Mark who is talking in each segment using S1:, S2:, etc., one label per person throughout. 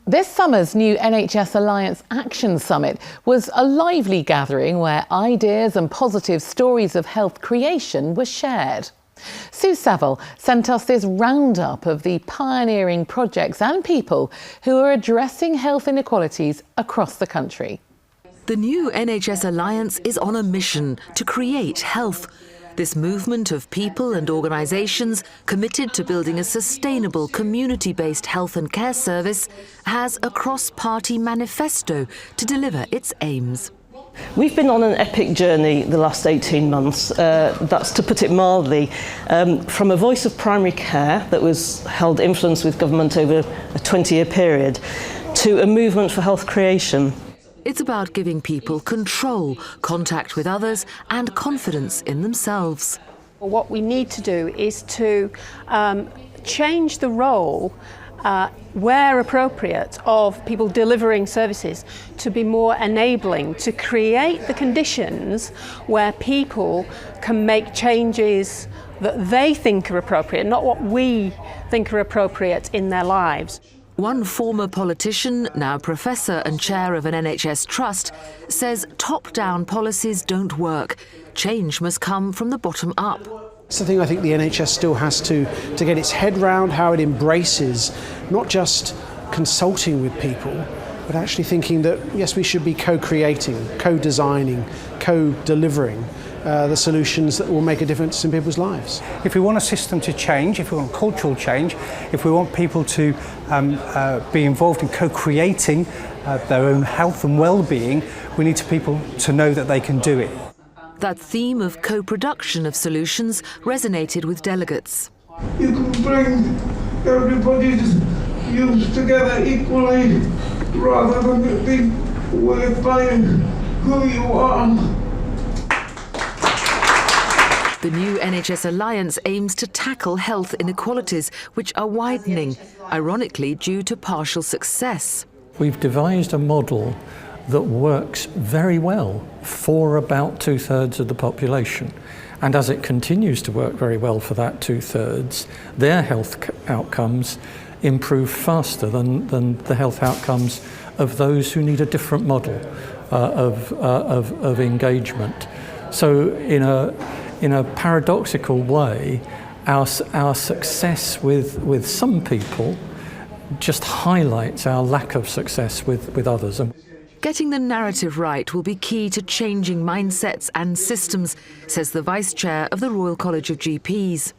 S1: This summer's new NHS Alliance Action Summit was a lively gathering where ideas and positive stories of health creation were shared. Sue Saville sent us this roundup of the pioneering projects and people who are addressing health inequalities across the country.
S2: The new NHS Alliance is on a mission to create health. This movement of people and organisations committed to building a sustainable community-based health and care service has a cross-party manifesto to deliver its aims.
S3: We've been on an epic journey the last 18 months, that's to put it mildly, from a voice of primary care that was held influence with government over a 20-year period to a movement for health creation.
S2: It's about giving people control, contact with others and confidence in themselves.
S4: What we need to do is to change the role where appropriate, of people delivering services to be more enabling, to create the conditions where people can make changes that they think are appropriate, not what we think are appropriate in their lives.
S2: One former politician, now professor and chair of an NHS trust, says top-down policies don't work. Change must come from the bottom up.
S5: It's the thing I think the NHS still has to get its head round, how it embraces not just consulting with people, but actually thinking that, yes, we should be co-creating, co-designing, co-delivering the solutions that will make a difference in people's lives.
S6: If we want a system to change, if we want cultural change, if we want people to be involved in co-creating their own health and well-being, we need people to know that they can do it.
S2: That theme of co-production of solutions resonated with delegates.
S7: You can bring everybody's youth together equally rather than it being worth by who you are.
S2: The new NHS Alliance aims to tackle health inequalities, which are widening, ironically due to partial success.
S8: We've devised a model that works very well for about 2/3 of the population. And as it continues to work very well for that 2/3, their health outcomes improve faster than the health outcomes of those who need a different model of engagement. So in a paradoxical way, our success with some people just highlights our lack of success with others.
S2: Getting the narrative right will be key to changing mindsets and systems, says the Vice Chair of the Royal College of GPs.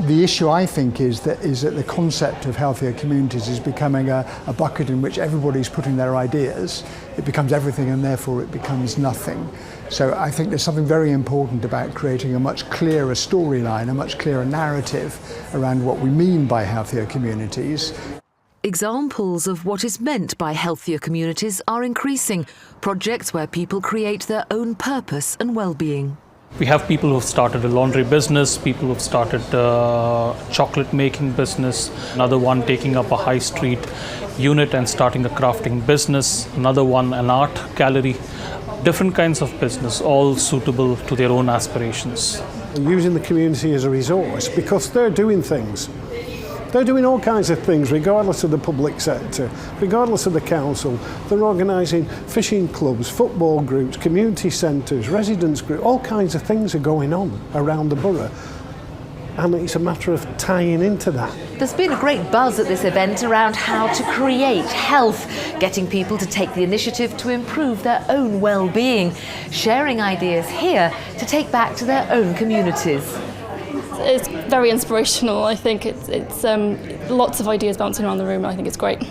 S9: The issue, I think, is that the concept of healthier communities is becoming a bucket in which everybody's putting their ideas. It becomes everything and therefore it becomes nothing. So I think there's something very important about creating a much clearer storyline, a much clearer narrative around what we mean by healthier communities.
S2: Examples of what is meant by healthier communities are increasing. Projects where people create their own purpose and well-being.
S10: We have people who have started a laundry business, people who have started a chocolate making business, another one taking up a high street unit and starting a crafting business, another one an art gallery, different kinds of business, all suitable to their own aspirations.
S5: Using the community as a resource because they're doing things. They're doing all kinds of things regardless of the public sector, regardless of the council. They're organising fishing clubs, football groups, community centres, residents groups, all kinds of things are going on around the borough. And it's a matter of tying into that.
S11: There's been a great buzz at this event around how to create health, getting people to take the initiative to improve their own well-being, sharing ideas here to take back to their own communities.
S12: It's very inspirational. I think it's lots of ideas bouncing around the room. I think it's great.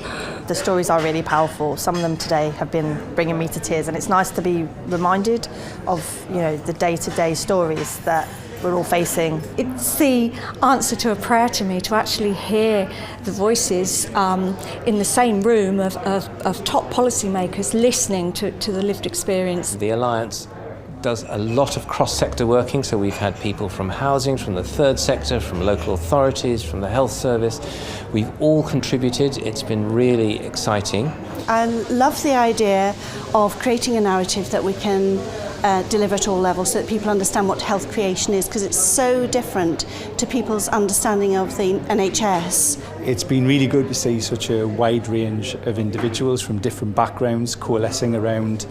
S13: The stories are really powerful. Some of them today have been bringing me to tears, and it's nice to be reminded of, the day-to-day stories that we're all facing.
S14: It's the answer to a prayer to me to actually hear the voices in the same room of top policymakers listening to the lived experience.
S15: The Alliance does a lot of cross-sector working, so we've had people from housing, from the third sector, from local authorities, from the health service. We've all contributed. It's been really exciting.
S16: I love the idea of creating a narrative that we can deliver at all levels so that people understand what health creation is, because it's so different to people's understanding of the NHS.
S17: It's been really good to see such a wide range of individuals from different backgrounds coalescing around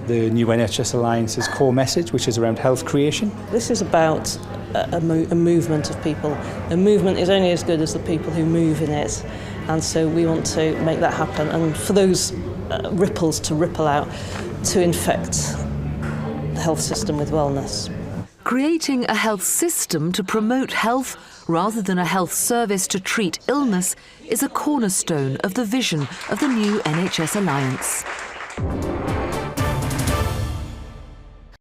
S17: the new NHS Alliance's core message, which is around health creation.
S3: This is about a movement of people. A movement is only as good as the people who move in it, and so we want to make that happen, and for those ripples to ripple out to infect the health system with wellness.
S2: Creating a health system to promote health rather than a health service to treat illness is a cornerstone of the vision of the new NHS Alliance.